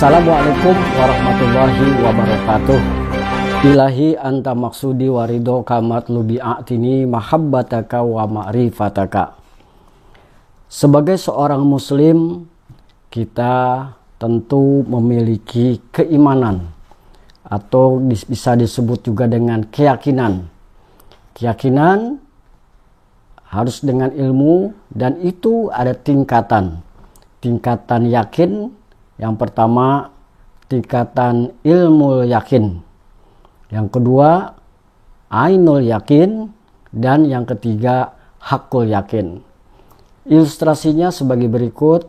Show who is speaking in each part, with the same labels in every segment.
Speaker 1: Assalamualaikum warahmatullahi wabarakatuh. Ilahi anta maksudi warido kamat lubi a'tini mahabbataka wa ma'rifataka. Sebagai seorang muslim, kita tentu memiliki keimanan atau bisa disebut juga dengan keyakinan. Keyakinan harus dengan ilmu, dan itu ada tingkatan. Tingkatan yakin, yang pertama tingkatan ilmu yakin, yang kedua ainul yakin, dan yang ketiga hakul yakin. Ilustrasinya sebagai berikut.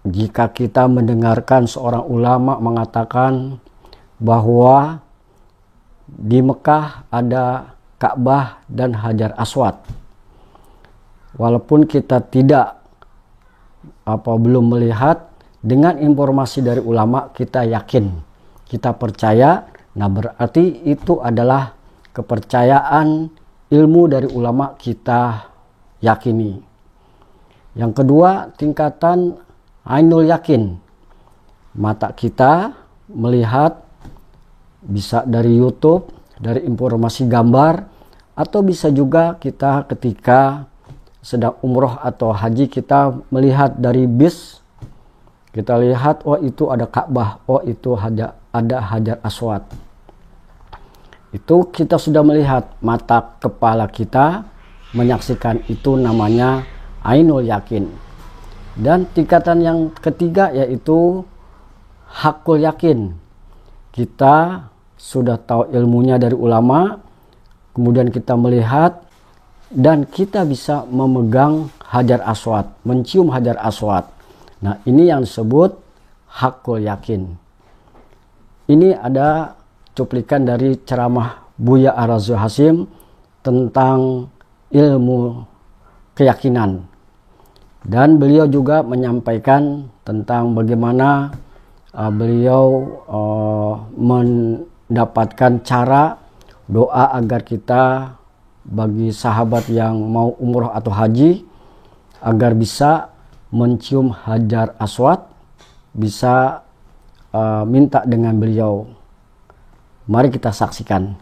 Speaker 1: Jika kita mendengarkan seorang ulama mengatakan bahwa di Mekah ada Ka'bah dan Hajar Aswad, walaupun kita belum melihat, dengan informasi dari ulama kita yakin, kita percaya. Nah, berarti itu adalah kepercayaan ilmu dari ulama kita yakini. Yang kedua, tingkatan ainul yakin. Mata kita melihat, bisa dari YouTube, dari informasi gambar, atau bisa juga kita ketika sedang umroh atau haji, kita melihat dari bis. Kita lihat, oh itu ada Ka'bah, oh itu ada Hajar Aswad. Itu kita sudah melihat, mata kepala kita menyaksikan, itu namanya ainul yakin. Dan tingkatan yang ketiga yaitu hakul yakin. Kita sudah tahu ilmunya dari ulama, kemudian kita melihat dan kita bisa memegang Hajar Aswad, mencium Hajar Aswad. Nah, ini yang disebut hakul yakin. Ini ada cuplikan dari ceramah Buya Ar-Razi Hasim tentang ilmu keyakinan. Dan beliau juga menyampaikan tentang bagaimana beliau mendapatkan cara doa agar kita, bagi sahabat yang mau umroh atau haji, agar bisa mencium Hajar Aswad, bisa minta dengan beliau. Mari kita saksikan.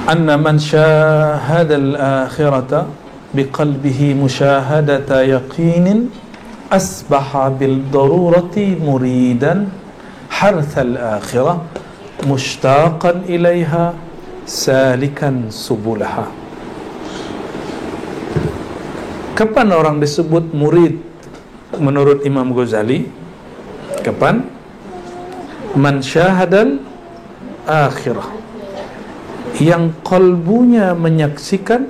Speaker 2: Anna man syahada al-akhirata biqalbihi musyahadata yaqinin asbaha bil darurati muridan harth al-akhirah mushtaqan ilaiha salikan subulaha. Kapan orang disebut murid menurut Imam Ghazali? Kapan? Man syahadal akhirah, yang kalbunya menyaksikan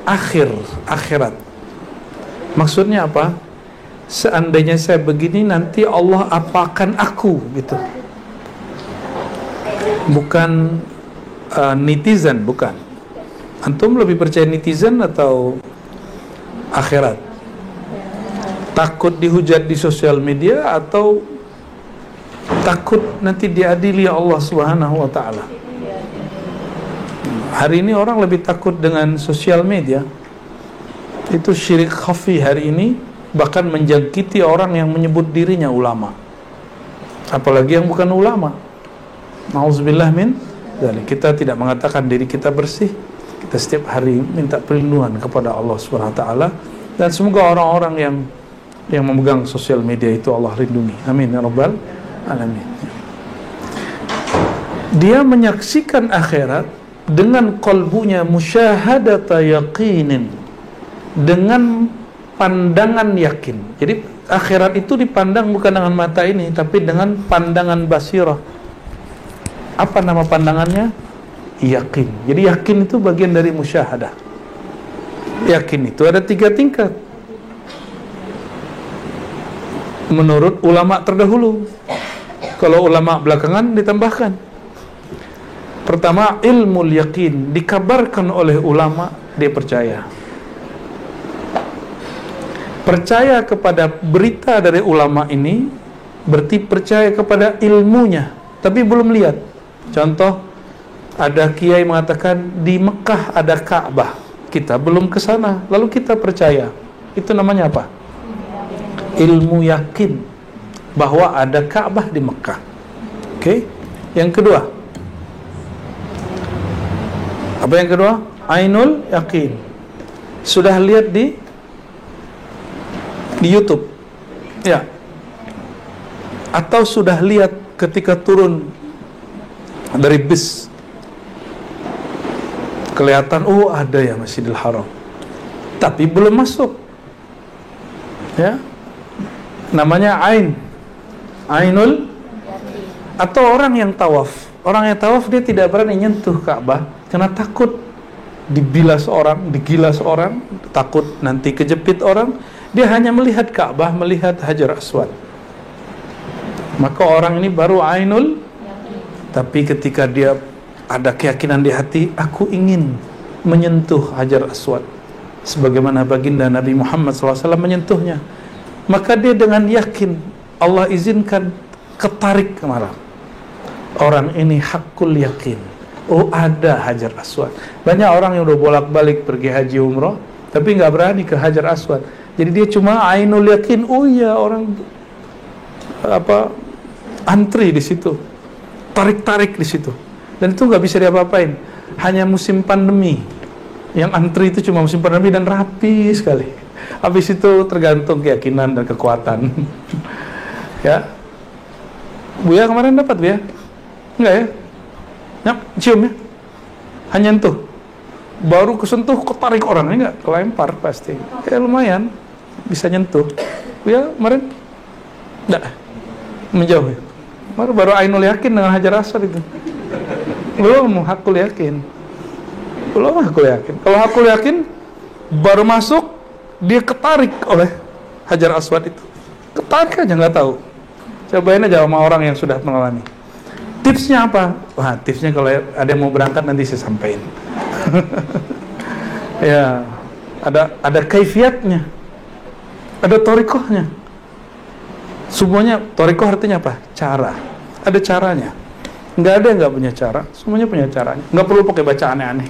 Speaker 2: akhirat. Maksudnya apa? Seandainya saya begini, nanti Allah apakan aku, gitu. Bukan netizen, bukan. Antum lebih percaya netizen atau akhirat? Takut dihujat di sosial media atau takut nanti diadili Allah Subhanahu wa taala? Hari ini orang lebih takut dengan sosial media. Itu syirik khafi hari ini, bahkan menjangkiti orang yang menyebut dirinya ulama, apalagi yang bukan ulama. Nauzubillah min dzalik. Kita tidak mengatakan diri kita bersih. Kita setiap hari minta perlindungan kepada Allah Subhanahu wa taala, dan semoga orang-orang yang memegang sosial media itu Allah lindungi. Amin ya rabbal alamin. Dia menyaksikan akhirat dengan qalbunya musyahadata yaqinin, dengan pandangan yakin. Jadi akhirat itu dipandang bukan dengan mata ini, tapi dengan pandangan basirah. Apa nama pandangannya? Yakin. Jadi yakin itu bagian dari musyahadah. Yakin itu ada 3 tingkat menurut ulama terdahulu. Kalau ulama belakangan ditambahkan. Pertama, ilmu yakin, dikabarkan oleh ulama, dia percaya. Percaya kepada berita dari ulama ini berarti percaya kepada ilmunya, tapi belum lihat. Contoh, ada kiai mengatakan di Mekah ada Ka'bah, kita belum ke sana, lalu kita percaya. Itu namanya apa? Ilmu yakin. bahwa ada Ka'bah di Mekah. Oke. Yang kedua, apa yang kedua? Ainul yakin. Sudah lihat di YouTube, ya? Atau sudah lihat ketika turun dari bis, kelihatan, oh ada ya Masjidil Haram, tapi belum masuk, ya? Namanya Ainul. Atau orang yang tawaf dia tidak berani nyentuh Ka'bah karena takut digilas orang, takut nanti kejepit orang. Dia hanya melihat Ka'bah, melihat Hajar Aswad. Maka orang ini baru Ainul. Tapi ketika dia ada keyakinan di hati, aku ingin menyentuh Hajar Aswad sebagaimana baginda Nabi Muhammad SAW menyentuhnya, maka dia dengan yakin Allah izinkan ketarik ke malam. Orang ini hakul yakin, oh ada Hajar Aswad. Banyak orang yang udah bolak-balik pergi haji umroh tapi nggak berani ke Hajar Aswad. Jadi dia cuma ainul yakin, oh iya orang antri di situ, tarik-tarik di situ, dan itu nggak bisa diapa-apain. Hanya musim pandemi yang antri itu cuma musim pandemi dan rapi sekali. Habis itu tergantung keyakinan dan kekuatan. Ya, Buya kemarin dapat Buya? Enggak ya? Nyap, cium ya? Hanya nyentuh. Baru kesentuh ketarik orangnya, enggak kelempar pasti. Ya lumayan bisa nyentuh. Buya kemarin enggak menjauh ya? Baru ainul yakin dengan Hajar Aswad itu. Belum hakul yakin. Kalau hakul yakin baru masuk, dia ketarik oleh Hajar Aswad itu. Ketarik aja nggak tahu. Cobain aja sama orang yang sudah mengalami. Tipsnya apa? Wah, tipsnya kalau ada yang mau berangkat nanti saya sampaikan. Ya, ada kaifiatnya, ada torikohnya. Semuanya torikoh artinya apa? Cara. Ada caranya. Nggak ada yang nggak punya cara. Semuanya punya caranya. Nggak perlu pakai baca aneh-aneh.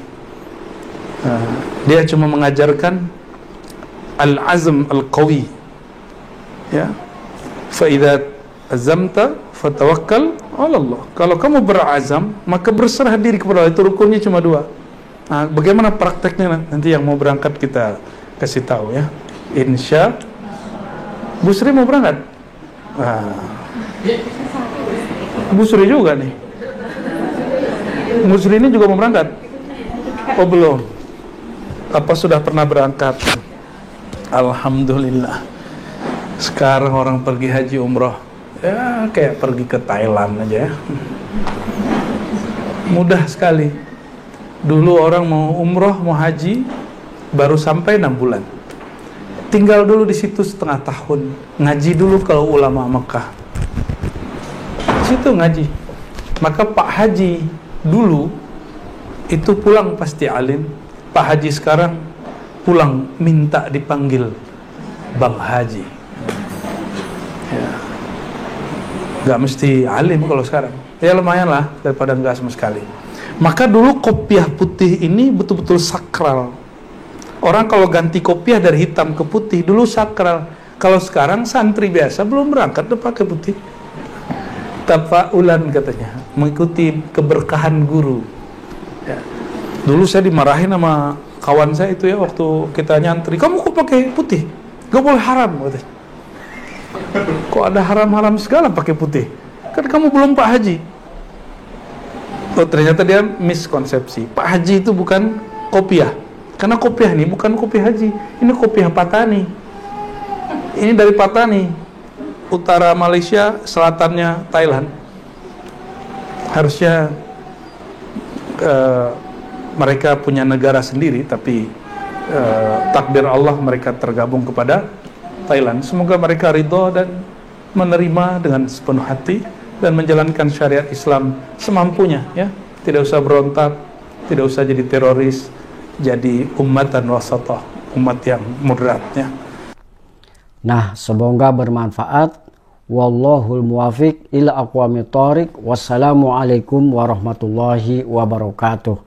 Speaker 2: Dia cuma mengajarkan al-azm al-qawi. Ya. Fa idza azamta fatawakkal 'ala Allah. Kalau kamu berazam, maka berserah diri kepada Allah. Itu rukunnya cuma 2. Nah, bagaimana prakteknya nanti yang mau berangkat kita kasih tahu ya. Insya Bu Sri mau berangkat? Bu Sri juga nih. Bu Sri ini juga mau berangkat? Oh belum. Apa sudah pernah berangkat? Alhamdulillah. Sekarang orang pergi haji umroh ya kayak pergi ke Thailand aja ya. Mudah sekali. Dulu orang mau umroh, mau haji baru sampai 6 bulan. Tinggal dulu di situ setengah tahun. Ngaji dulu kalau ulama Mekah. Situ ngaji. Maka Pak Haji dulu itu pulang pasti alim. Pak Haji sekarang pulang minta dipanggil Bang Haji. Ya. Gak mesti alim kalau sekarang. Ya lumayan lah daripada enggak sama sekali. Maka dulu kopiah putih ini betul-betul sakral. Orang kalau ganti kopiah dari hitam ke putih dulu sakral. Kalau sekarang santri biasa belum berangkat udah pakai putih. Tafaulan katanya, mengikuti keberkahan guru. Ya. Dulu saya dimarahin sama kawan saya itu ya waktu kita nyantri. Kamu kok pakai putih? Gak boleh haram katanya. Kok ada haram-haram segala pakai putih? Kan kamu belum Pak Haji. Oh ternyata dia miskonsepsi. Pak Haji itu bukan kopiah. Karena kopiah ini bukan kopiah haji. Ini kopiah Patani. Ini dari Patani. Utara Malaysia, selatannya Thailand. Harusnya mereka punya negara sendiri, tapi takdir Allah mereka tergabung kepada Thailand. Semoga mereka ridho dan menerima dengan sepenuh hati dan menjalankan syariat Islam semampunya, ya. Tidak usah berontak, tidak usah jadi teroris, jadi ummatan wasatah, umat yang moderatnya.
Speaker 1: Nah, semoga bermanfaat. Wallahul muwafiq ila aqwamit thoriq. Wassalamualaikum warahmatullahi wabarakatuh.